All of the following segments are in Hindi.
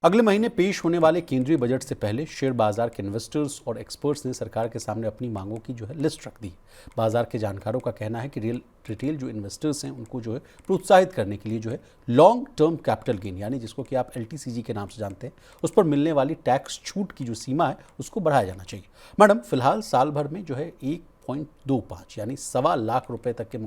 अगले महीने पेश होने वाले केंद्रीय बजट से पहले शेयर बाजार के इन्वेस्टर्स और एक्सपर्ट्स ने सरकार के सामने अपनी मांगों की जो है लिस्ट रख दी। बाजार के जानकारों का कहना है कि रिटेल जो इन्वेस्टर्स हैं उनको जो है प्रोत्साहित करने के लिए जो है लॉन्ग टर्म कैपिटल गेन यानी जिसको कि आप LTCG के नाम से जानते हैं उस पर मिलने वाली टैक्स छूट की जो सीमा है उसको बढ़ाया जाना चाहिए। मैडम, फिलहाल साल भर में जो है 1.25 यानी ₹1.25 तक के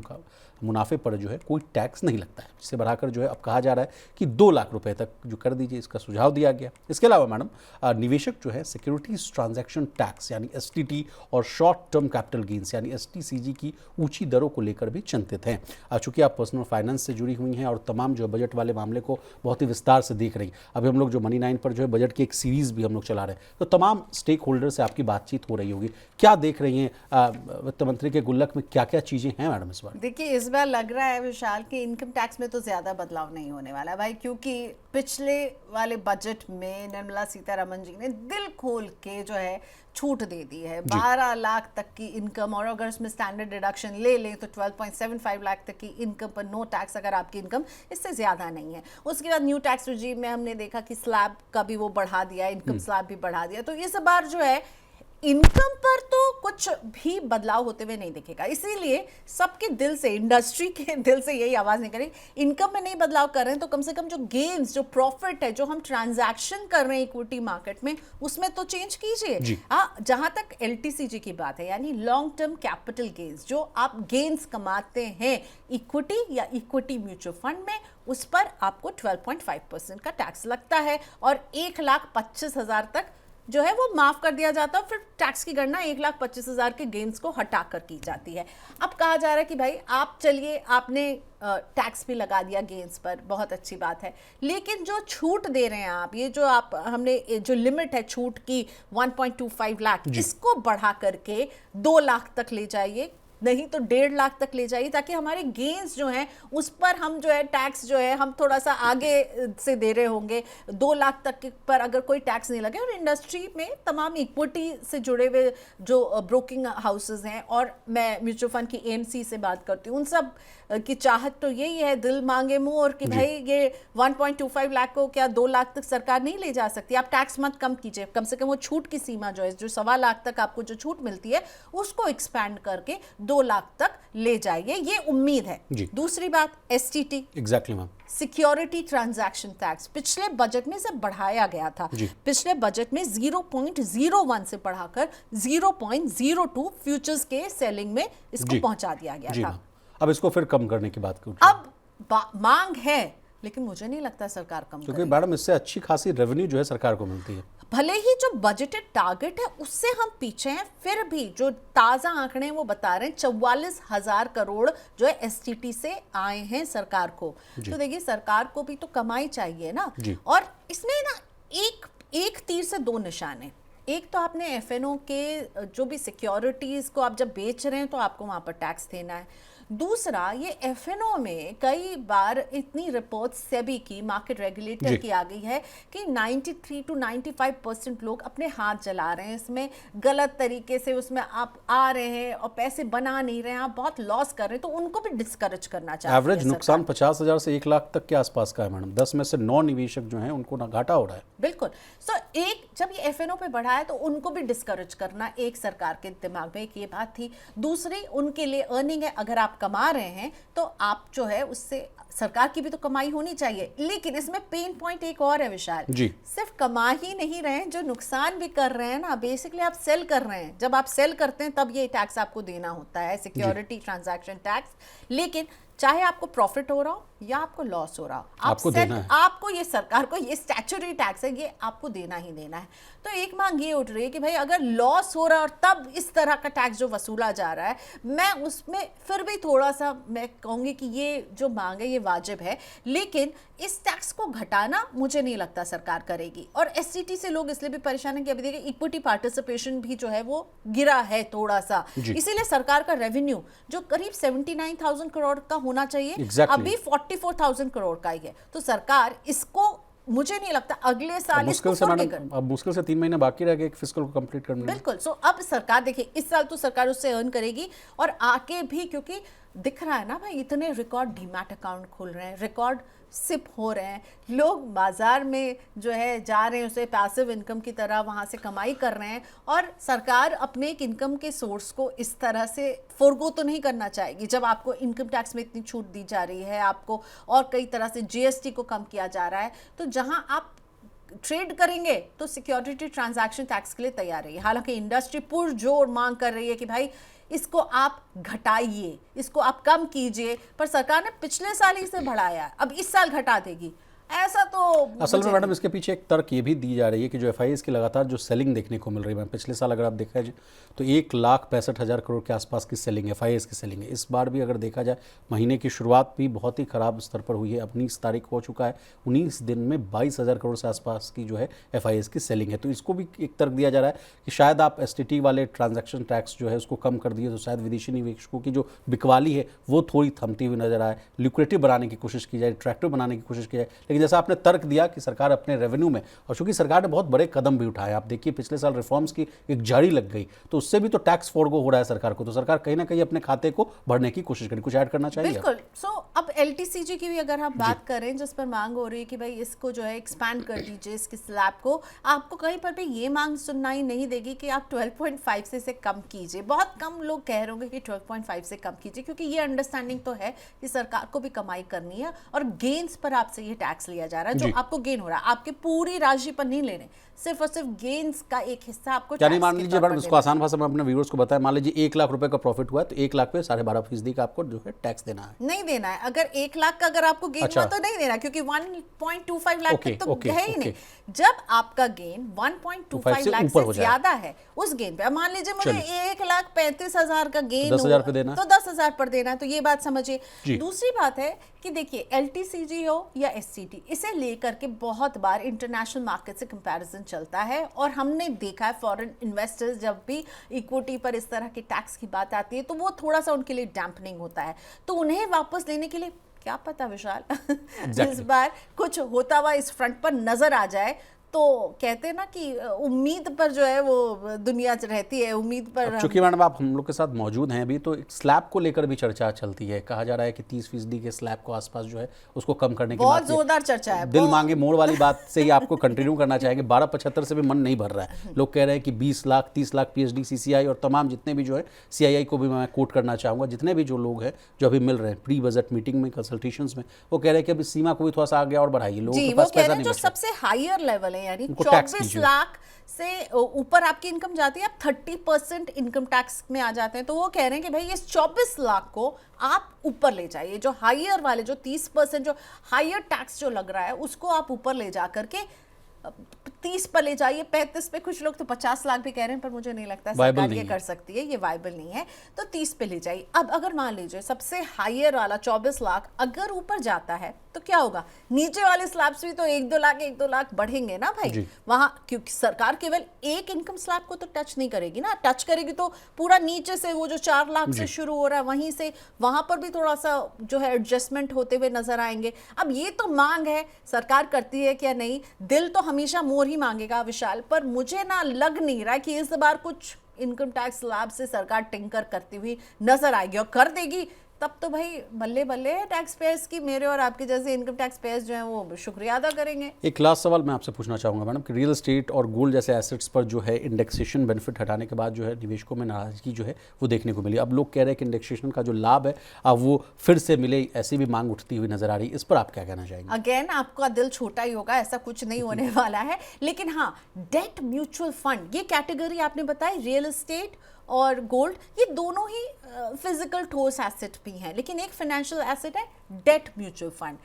मुनाफे पर जो है कोई टैक्स नहीं लगता है, जिसे बढ़ाकर जो है अब कहा जा रहा है कि ₹2 लाख तक जो कर दीजिए, इसका सुझाव दिया गया। इसके अलावा मैडम, निवेशक जो है सिक्योरिटीज ट्रांजैक्शन टैक्स यानी STT और शॉर्ट टर्म कैपिटल गेन्स यानी STCG की ऊंची दरों को लेकर भी चिंतित हैं। चूंकि आप पर्सनल फाइनेंस से जुड़ी हुई हैं और तमाम जो बजट वाले मामले को बहुत ही विस्तार से देख रही हैं, अभी हम लोग जो मनी 9 पर जो है बजट की एक सीरीज भी हम लोग चला रहे हैं, तो तमाम स्टेक होल्डर से आपकी बातचीत हो रही होगी। क्या देख रही हैं वित्त मंत्री के गुल्लक में, क्या क्या चीजें हैं मैडम इस बार? देखिए, इस बार लग रहा है विशाल कि इनकम टैक्स में तो ज्यादा बदलाव नहीं होने वाला भाई, क्योंकि पिछले वाले बजट में निर्मला सीतारमण जी ने दिल खोल के जो है छूट दे दी है 12 लाख तक की इनकम, और अगर उसमें स्टैंडर्ड डिडक्शन ले लें तो 12.75 लाख तक की इनकम पर नो टैक्स अगर आपकी इनकम इससे ज्यादा नहीं है। उसके बाद न्यू टैक्स रिजीम में हमने देखा कि स्लैब का भी वो बढ़ा दिया, इनकम स्लैब भी बढ़ा दिया। तो इस बार जो है इनकम पर तो कुछ भी बदलाव होते हुए नहीं दिखेगा, इसीलिए सबके दिल से, इंडस्ट्री के दिल से यही आवाज निकली, इनकम में नहीं बदलाव कर रहे हैं तो कम से कम जो गेन्स, जो प्रॉफिट है, जो हम ट्रांजैक्शन कर रहे हैं इक्विटी मार्केट में, उसमें तो चेंज कीजिए। जहां तक LTCG की बात है यानी लॉन्ग टर्म कैपिटल गेन्स, जो आप गेन्स कमाते हैं इक्विटी या इक्विटी म्यूचुअल फंड में, उस पर आपको 12.5% का टैक्स लगता है और 1,25,000 तक जो है वो माफ कर दिया जाता है। फिर टैक्स की गणना 1,25,000 के गेन्स को हटाकर की जाती है। अब कहा जा रहा है कि भाई आप चलिए, आपने टैक्स भी लगा दिया गेन्स पर, बहुत अच्छी बात है, लेकिन जो छूट दे रहे हैं आप, ये जो आप हमने जो लिमिट है छूट की 1.25 लाख, इसको बढ़ा करके 2 लाख तक ले जाइए, नहीं तो 1.5 लाख तक ले जाइए, ताकि हमारे गेन्स जो हैं उस पर हम जो है टैक्स जो है हम थोड़ा सा आगे से दे रहे होंगे। 2 लाख तक पर अगर कोई टैक्स नहीं लगे, और इंडस्ट्री में तमाम इक्विटी से जुड़े हुए जो ब्रोकिंग हाउसेस हैं, और मैं म्यूचुअल फंड की AMC से बात करती हूँ, उन सब की चाहत तो यही है, दिल मांगे मुंह, और कि भाई ये 1.25 लाख को क्या 2 लाख तक सरकार नहीं ले जा सकती? आप टैक्स मत कम कीजिए, कम से कम वो छूट की सीमा जो है, जो 1.25 लाख तक आपको जो छूट मिलती है, उसको एक्सपैंड करके 2 लाख तक ले जाइए, ये उम्मीद है। दूसरी बात, STT, exactly ma'am, security transaction tax पिछले बजट में से बढ़ाया गया था। पिछले बजट में 0.01 से बढ़ाकर 0.02 फ्यूचर्स के सेलिंग में इसको पहुंचा दिया गया था। अब इसको फिर कम करने की बात करूं, अब मांग है, लेकिन मुझे नहीं लगता सरकार कम क्योंकि मैडम इससे अच्छी खासी रेवेन्यू जो है सरकार को मिलती है। भले ही जो बजटेड टारगेट है उससे हम पीछे हैं, फिर भी जो ताजा आंकड़े हैं वो बता रहे हैं 44,000 करोड़ जो है STT से आए हैं सरकार को। तो देखिए, सरकार को भी तो कमाई चाहिए ना, और इसमें ना एक तीर से 2 निशान है। एक तो आपने FNO के जो भी सिक्योरिटीज को आप जब बेच रहे हैं तो आपको वहां पर टैक्स देना है। दूसरा, ये FNO में कई बार इतनी रिपोर्ट सेबी की, मार्केट रेगुलेटर की आ गई है कि 93 to 95% लोग अपने हाथ जला रहे हैं इसमें, गलत तरीके से उसमें आप आ रहे हैं और पैसे बना नहीं रहे हैं, आप बहुत लॉस कर रहे हैं, तो उनको भी डिस्करेज करना चाहिए। एवरेज नुकसान 50,000 से 1 लाख तक के आसपास का है मैडम। 10 में से 9 निवेशक जो हैं उनको ना घाटा हो रहा है। बिल्कुल। सो एक, जब ये FNO पे बढ़ा है तो उनको भी डिस्करेज करना एक सरकार के दिमाग में एक ये बात थी। दूसरी, उनके लिए अर्निंग है, अगर आप कमा रहे हैं तो आप जो है उससे सरकार की भी तो कमाई होनी चाहिए। लेकिन इसमें पेन पॉइंट एक और है विशाल, सिर्फ कमा ही नहीं रहे हैं, जो नुकसान भी कर रहे हैं ना, बेसिकली आप सेल कर रहे हैं। जब आप सेल करते हैं तब ये टैक्स आपको देना होता है, सिक्योरिटी ट्रांजैक्शन टैक्स। लेकिन चाहे आपको प्रॉफिट हो रहा हो या आपको लॉस हो रहा हो, आपको ये सरकार को ये स्टैट्यूटरी टैक्स है, ये आपको देना ही देना है। तो एक मांग ये उठ रही है कि भाई अगर लॉस हो रहा है और तब इस तरह का टैक्स जो वसूला जा रहा है, मैं उसमें फिर भी थोड़ा सा मैं कहूंगी कि ये जो मांग है ये वाजिब है, लेकिन इस टैक्स को घटाना मुझे नहीं लगता सरकार करेगी। और STT से लोग इसलिए भी परेशान है कि अभी देखिए इक्विटी पार्टिसिपेशन भी जो है वो गिरा है थोड़ा सा, इसीलिए सरकार का रेवेन्यू जो करीब 79,000 करोड़ का होना चाहिए, अभी 44,000 करोड़ का ही है। तो सरकार इसको, मुझे नहीं लगता अगले साल मुश्किल से अब मुश्किल से 3 महीने बाकी रह गए एक फिस्कल को कंप्लीट करने में। बिल्कुल। सो अब सरकार देखिए, इस साल तो सरकार उससे अर्न करेगी और आके भी, क्योंकि दिख रहा है ना भाई, इतने रिकॉर्ड डीमैट अकाउंट खुल रहे हैं, रिकॉर्ड सिप हो रहे हैं, लोग बाजार में जो है जा रहे हैं, उसे पैसिव इनकम की तरह वहाँ से कमाई कर रहे हैं, और सरकार अपने एक इनकम के सोर्स को इस तरह से फोरगो तो नहीं करना चाहेगी जब आपको इनकम टैक्स में इतनी छूट दी जा रही है, आपको और कई तरह से जीएसटी को कम किया जा रहा है। तो जहाँ आप ट्रेड करेंगे तो सिक्योरिटी ट्रांजैक्शन टैक्स के लिए तैयार रहिए। हालांकि इंडस्ट्री पुरजोर मांग कर रही है कि भाई इसको आप घटाइए, इसको आप कम कीजिए, पर सरकार ने पिछले साल ही इसे बढ़ाया, अब इस साल घटा देगी, ऐसा तो असल में मैडम इसके पीछे एक तर्क ये भी दी जा रही है कि जो एफआईएस की लगातार जो सेलिंग देखने को मिल रही है, पिछले साल अगर आप देखा जाए तो 1,65,000 करोड़ के आसपास की सेलिंग एफआईएस की सेलिंग है। इस बार भी अगर देखा जाए महीने की शुरुआत भी बहुत ही खराब स्तर पर हुई है, 19 तारीख हो चुका है, 19 दिन में 22,000 करोड़ से आसपास की जो है एफआईएस की सेलिंग है। तो इसको भी एक तर्क दिया जा रहा है कि शायद आप एसटीटी वाले ट्रांजैक्शन टैक्स जो है उसको कम कर दिए तो शायद विदेशी निवेशकों की जो बिकवाली है वो थोड़ी थमती हुई नजर आए, लिक्विडिटी बनाने की कोशिश की जाए, अट्रैक्टिव बनाने की कोशिश की जाए। लेकिन जैसा आपने तर्क दिया कि सरकार अपने रेवेन्यू में, और चूंकि सरकार ने बहुत बड़े कदम भी उठाए, आप देखिए पिछले साल रिफॉर्म्स की एक झाड़ी लग गई, तो उससे भी तो टैक्स फोरगो हो रहा है सरकार को, तो सरकार कहीं ना कहीं अपने खाते को भरने की कोशिश करेगी। कुछ ऐड करना चाहिए? बिल्कुल। अब एलटीसीजी की भी अगर हम बात करें, जिस पर मांग हो रही है कि भाई इसको जो है एक्सपैंड कर दीजिए, इसके स्लैब को, आपको कहीं पर भी ये मांग सुननाई नहीं देगी कि आप 12.5 से इसे कम कीजिए। बहुत कम लोग कह रहे होंगे कि 12.5 से कम कीजिए, क्योंकि ये अंडरस्टैंडिंग तो है कि सरकार को भी कमाई करनी है और गेन्स पर आपसे ये टैक्स लिया जा रहा है। जो आपको गेन हो रहा है, आपके पूरी राशि पर नहीं ले रहे, सिर्फ और सिर्फ गेन्स का एक हिस्सा आपको यानी मान लीजिए मैडम, इसको आसान भाषा में अपने व्यूअर्स को बताएं, मान लीजिए 1 लाख रुपए का प्रॉफिट हुआ है तो 1 लाख पे 12.5% का आपको जो है टैक्स देना है। नहीं देना है। अगर 1 लाख का अगर आपको गेन हुआ तो नहीं देना, क्योंकि 1.25 लाख तक तो है ही नहीं। जब आपका गेन 1.25 लाख से ज्यादा है, उस गेन पे, अब मान लीजिए मुझे 1,35,000 का गेन 10,000 पे देना, तो 10,000 पर देना, तो ये बात समझिए। दूसरी बात है कि देखिए एलटीसीजी हो या एसटीटी, इसे लेकर के बहुत बार इंटरनेशनल मार्केट से कंपैरिजन चलता है, और हमने देखा है फॉरेन इन्वेस्टर्स जब भी इक्विटी पर इस तरह की टैक्स की बात आती है तो वो थोड़ा सा उनके लिए डैम्पनिंग होता है। तो उन्हें वापस लेने के लिए क्या पता विशाल इस बार कुछ होता हुआ इस फ्रंट पर नजर आ जाए। तो कहते हैं ना कि उम्मीद पर जो है वो दुनिया रहती है, उम्मीद पर। चूंकि मैडम आप हम लोग के साथ मौजूद हैं अभी, तो स्लैब को लेकर भी चर्चा चलती है, कहा जा रहा है कि 30% के स्लैब को आसपास जो है उसको कम करने की बहुत जोरदार चर्चा है। दिल मांगे मोड़ वाली बात से ही आपको कंटिन्यू करना चाहेंगे। 12.75 से भी मन नहीं भर रहा है। लोग कह रहे हैं कि 20 लाख 30 लाख पीएचडी सीसीआई और तमाम जितने भी जो है सीआईआई को भी मैं कोट करना चाहूँगा, जितने भी जो लोग हैं जो अभी मिल रहे हैं प्री बजट मीटिंग में, कंसल्टेशंस में, वो कह रहे हैं कि अभी सीमा को भी थोड़ा सा आगे और बढ़ाइए, लोगों के पास पैसा नहीं बच रहा। सबसे हायर लेवल है, यानी 24 लाख से ऊपर आपकी इनकम जाती है, आप 30% इनकम टैक्स में आ जाते हैं। तो वो कह रहे हैं कि भाई इस 24 लाख को आप ऊपर ले जाइए, जो हायर वाले, जो 30% जो हायर टैक्स जो लग रहा है उसको आप ऊपर ले जा करके 30 पर ले जाइए, 35 पे, कुछ लोग तो 50 लाख भी कह रहे हैं, पर मुझे नहीं लगता सरकार ये कर सकती है, ये वायबल नहीं है। तो 30 पे ले जाइए। अब अगर मान लीजिए सबसे हायर वाला 24 लाख अगर ऊपर जाता है तो क्या होगा, नीचे वाले स्लैब्स भी तो 1-2 लाख बढ़ेंगे ना भाई वहां, क्योंकि सरकार केवल एक इनकम स्लैब को तो टच नहीं करेगी ना, टच करेगी तो पूरा नीचे से वो जो 4 लाख से शुरू हो रहा है वहीं से वहां पर भी थोड़ा सा जो है एडजस्टमेंट होते हुए नजर आएंगे। अब ये तो मांग है, सरकार करती है क्या नहीं, दिल तो हमेशा मोर ही मांगेगा विशाल, पर मुझे ना लग नहीं रहा कि इस बार कुछ इनकम टैक्स स्लैब से सरकार टिंकर करती हुई नजर आएगी, और कर देगी तब तो भाई बल्ले बल्ले है टैक्स पेयर्स की, मेरे और आपके जैसे इनकम टैक्स पेयर्स जो हैं वो शुक्रिया अदा करेंगे। एक लास्ट सवाल मैं आपसे पूछना चाहूँगा मैडम कि रियल एस्टेट और गोल्ड जैसे एसेट्स पर जो है इंडेक्सेशन बेनिफिट हटाने के बाद जो है निवेशकों में नाराजगी जो है वो देखने को मिली। अब लोग कह रहे हैं कि इंडेक्सेशन का जो लाभ है अब वो फिर से मिले, ऐसी भी मांग उठती हुई नजर आ रही है। इस पर आप क्या कहना चाहेंगे? अगेन आपका दिल छोटा ही होगा, ऐसा कुछ नहीं होने वाला है, लेकिन हाँ डेट म्यूचुअल फंड ये कैटेगरी आपने बताई, रियल एस्टेट और गोल्ड, ये दोनों ही फिजिकल ठोस एसेट भी हैं, लेकिन एक फाइनेंशियल एसेट है डेट म्यूचुअल फंड,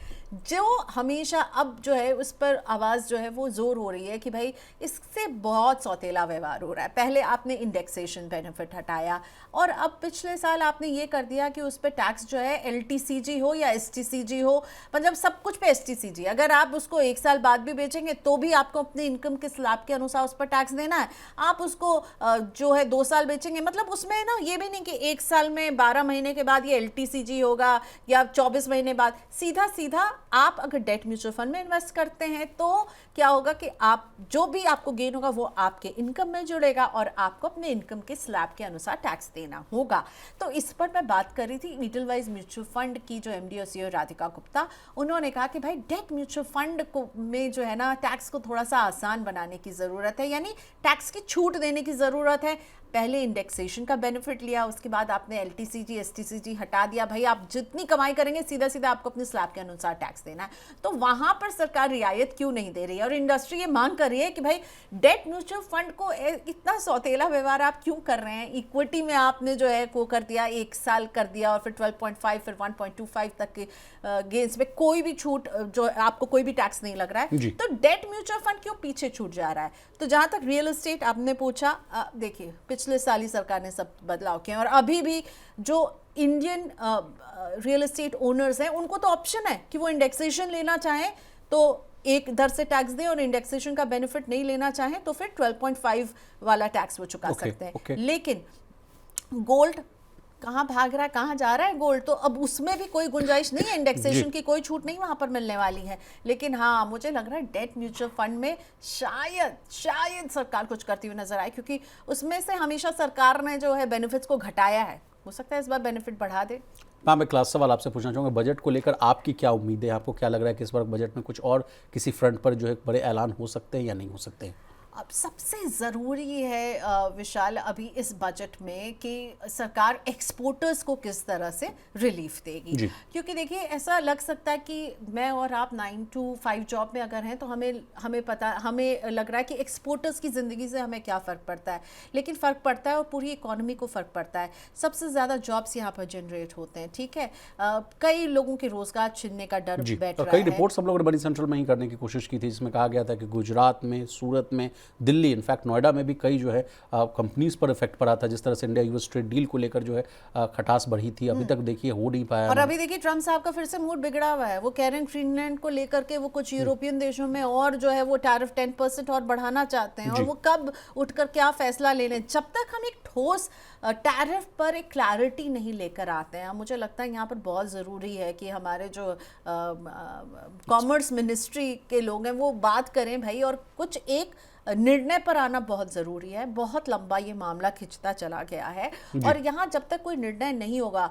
जो हमेशा अब जो है उस पर आवाज़ जो है वो जोर हो रही है कि भाई इससे बहुत सौतेला व्यवहार हो रहा है। पहले आपने इंडेक्सेशन बेनिफिट हटाया और अब पिछले साल आपने ये कर दिया कि उस पर टैक्स जो है एलटीसीजी हो या एसटीसीजी हो, मतलब सब कुछ पे एसटीसीजी, अगर आप उसको 1 साल बाद भी बेचेंगे तो भी आपको अपने इनकम के स्लैब के अनुसार उस पर टैक्स देना है, आप उसको जो है 2 साल बेचेंगे सोचेंगे, मतलब उसमें ना ये भी नहीं कि 1 साल में 12 महीने के बाद ये LTCG होगा या 24 महीने बाद, सीधा सीधा आप अगर डेट म्यूचुअल फंड में इन्वेस्ट करते हैं तो क्या होगा कि आप जो भी आपको गेन होगा वो आपके इनकम में जुड़ेगा और आपको अपने इनकम के स्लैब के अनुसार टैक्स देना होगा। तो इस पर मैं बात कर रही थी ईडलवाइज म्यूचुअल फंड की जो MD और CEO राधिका गुप्ता, उन्होंने कहा कि भाई डेट म्यूचुअल फंड को में जो है ना टैक्स को थोड़ा सा आसान बनाने की ज़रूरत है, यानी टैक्स की छूट देने की ज़रूरत है। पहले इंडेक्सेशन का बेनिफिट लिया, उसके बाद आपने LTCG STCG हटा दिया, भाई आप जितनी कमाई करेंगे सीधा सीधा आपको अपने स्लैब के अनुसार टैक्स देना है। तो वहां पर सरकार रियायत क्यों नहीं दे रही है और इंडस्ट्री ये मांग कर रही है कि भाई डेट म्यूचुअल फंड को इतना सौतेला व्यवहार आप क्यों कर रहे हैं? इक्विटी में आपने जो है वो कर दिया, 1 साल कर दिया और फिर 12.5 फिर 1.25 तक के गेन्स में कोई भी छूट, जो आपको कोई भी टैक्स नहीं लग रहा है। तो डेट म्यूचुअल फंड क्यों पीछे छूट जा रहा है? तो जहां तक रियल एस्टेट आपने पूछा, देखिए पिछले साल ही सरकार ने सब बदलाव किए और अभी भी जो इंडियन रियल एस्टेट ओनर्स हैं उनको तो ऑप्शन है कि वो इंडेक्सेशन लेना चाहें तो एक दर से टैक्स दें और इंडेक्सेशन का बेनिफिट नहीं लेना चाहें तो फिर 12.5 वाला टैक्स वो चुका सकते हैं। लेकिन गोल्ड कहाँ भाग रहा है, कहाँ जा रहा है गोल्ड? तो अब उसमें भी कोई गुंजाइश नहीं है, इंडेक्सेशन की कोई छूट नहीं वहां पर मिलने वाली है। लेकिन हाँ, मुझे लग रहा है डेट म्यूचुअल फंड में शायद सरकार कुछ करती हुई नजर आए, क्योंकि उसमें से हमेशा सरकार ने जो है बेनिफिट्स को घटाया है। हो सकता है इस बार बेनिफिट बढ़ा दे। हाँ, मैं क्लास सवाल आपसे पूछना चाहूँगा, बजट को लेकर आपकी क्या उम्मीदें हैं? आपको क्या लग रहा है कि इस बार बजट में कुछ और किसी फ्रंट पर जो है बड़े ऐलान हो सकते हैं या नहीं हो सकते हैं? अब सबसे ज़रूरी है विशाल अभी इस बजट में कि सरकार एक्सपोर्टर्स को किस तरह से रिलीफ देगी, क्योंकि देखिए ऐसा लग सकता है कि मैं और आप 9 to 5 जॉब में अगर हैं तो हमें लग रहा है कि एक्सपोर्टर्स की ज़िंदगी से हमें क्या फ़र्क पड़ता है, लेकिन फ़र्क पड़ता है और पूरी इकोनॉमी को फ़र्क पड़ता है। सबसे ज़्यादा जॉब्स यहाँ पर जनरेट होते हैं, ठीक है। कई लोगों के रोज़गार छिनने का डर बैठ रहा है। कई रिपोर्ट्स हम लोगों ने बड़ी सेंट्रल में ही करने की कोशिश की थी, जिसमें कहा गया था कि गुजरात में, सूरत में, दिल्ली, इनफैक्ट नोएडा में भी कई जो है कंपनीज पर इफेक्ट पड़ा था, जिस तरह से इंडिया यूएस ट्रेड डील को लेकर जो है खटास बढ़ी थी। अभी तक देखिए हो नहीं पाया। और अभी देखिए ट्रम्प साहब का फिर से मूड बिगड़ा हुआ है, वो कह रहे हैं ग्रीनलैंड को लेकर के वो कुछ यूरोपियन देशों में और जो है वो टैरिफ 10% और बढ़ाना चाहते हैं, और वो कब उठकर क्या फैसला ले लें। जब तक हम एक ठोस टैरिफ पर एक क्लैरिटी नहीं लेकर आते हैं, मुझे लगता है यहाँ पर बहुत ज़रूरी है कि हमारे जो कॉमर्स मिनिस्ट्री के लोग हैं वो बात करें भाई, और कुछ एक निर्णय पर आना बहुत ज़रूरी है। बहुत लंबा ये मामला खिंचता चला गया है और यहाँ जब तक कोई निर्णय नहीं होगा,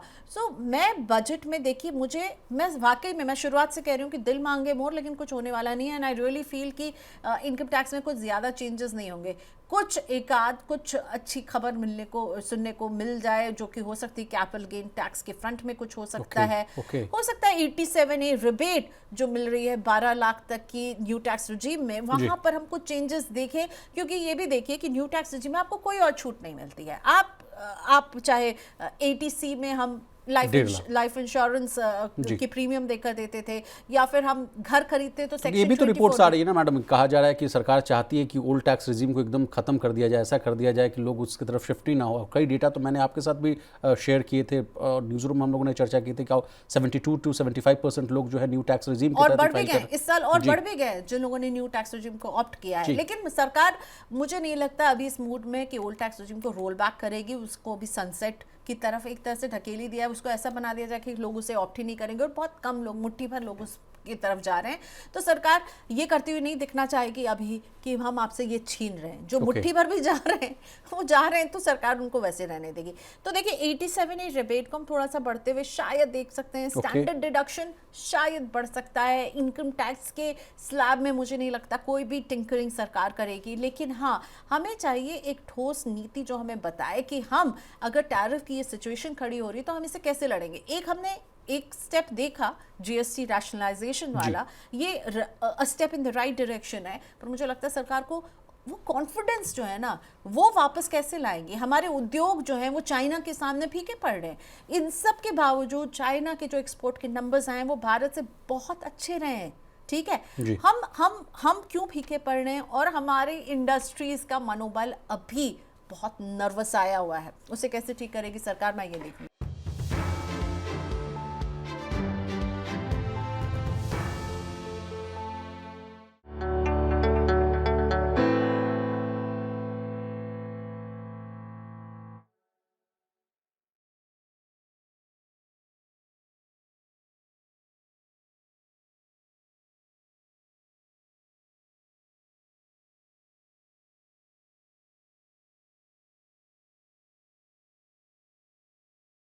मैं बजट में देखिए मैं वाकई में मैं शुरुआत से कह रही हूँ कि दिल मांगे मोर, लेकिन कुछ होने वाला नहीं है। एंड आई रियली फील कि इनकम टैक्स में कुछ ज़्यादा चेंजेस नहीं होंगे। कुछ अच्छी खबर सुनने को मिल जाए, जो कि हो सकती है कैपिटल गेन टैक्स के फ्रंट में कुछ हो सकता है। हो सकता है 87A रिबेट जो मिल रही है 12 लाख तक की न्यू टैक्स रिजीम में, वहां पर हम कुछ चेंजेस देखें, क्योंकि ये भी देखिए कि न्यू टैक्स रिजीम में आपको कोई और छूट नहीं मिलती है। आप चाहे ATC में हम लाइफ इंश्योरेंस की प्रीमियम देकर देते थे, या फिर हम घर खरीदते तो सेक्शन ये भी तो रिपोर्ट्स आ रही है ना मैडम, कहा जा रहा है कि सरकार चाहती है कि ओल्ड टैक्स रिजीम को एकदम खत्म कर दिया जाए, ऐसा कर दिया जाए कि लोग उसकी तरफ शिफ्ट ही ना हो। कई डेटा तो मैंने आपके साथ भी शेयर किए थे, न्यूज रूम में हम लोगों ने चर्चा की थी कि 72 to 75% लोग जो है न्यू टैक्स रिजीम और बढ़ भी गए इस साल, और बढ़ भी गए जिन लोगों ने न्यू टैक्स रिजीम को ऑप्ट किया है। लेकिन सरकार मुझे नहीं लगता अभी इस मूड में कि ओल्ड टैक्स रिजीम को रोल बैक करेगी, उसको भी सनसेट की तरफ एक तरह से ढकेली दिया है, उसको ऐसा बना दिया जाए कि लोग उसे ऑप्ट ही नहीं करेंगे, और बहुत कम लोग, मुट्ठी भर लोग उसकी तरफ जा रहे हैं। तो सरकार ये करती हुई नहीं दिखना चाहेगी अभी कि हम आपसे ये छीन रहे हैं। जो मुट्ठी भर भी जा रहे हैं वो जा रहे हैं, तो सरकार उनको वैसे रहने देगी। तो देखिए 87A रिबेट को हम थोड़ा सा बढ़ते हुए शायद देख सकते हैं। स्टैंडर्ड डिडक्शन शायद बढ़ सकता है। इनकम टैक्स के स्लैब में मुझे नहीं लगता कोई भी टिंकरिंग सरकार करेगी, लेकिन हाँ, हमें चाहिए एक ठोस नीति जो हमें बताए कि हम अगर टैरिफ की ये सिचुएशन खड़ी हो रही है तो हम इसे कैसे लड़ेंगे। हमने एक स्टेप देखा GST रैशनलाइजेशन वाला, ये step in the right direction है, पर मुझे लगता है सरकार को वो कॉन्फिडेंस जो है ना वो वापस कैसे लाएंगे। हमारे उद्योग जो हैं वो चाइना के सामने फीके पड़ रहे हैं। इन सब के बावजूद चाइना के जो एक्सपोर्ट के नंबर्स आए हैं वो भारत से बहुत अच्छे रहे हैं, ठीक है। हम क्यों फीके पड़ रहे हैं, और हमारे इंडस्ट्रीज का मनोबल अभी बहुत नर्वस आया हुआ है, उसे कैसे ठीक करेगी सरकार, मैं ये देखूंगी।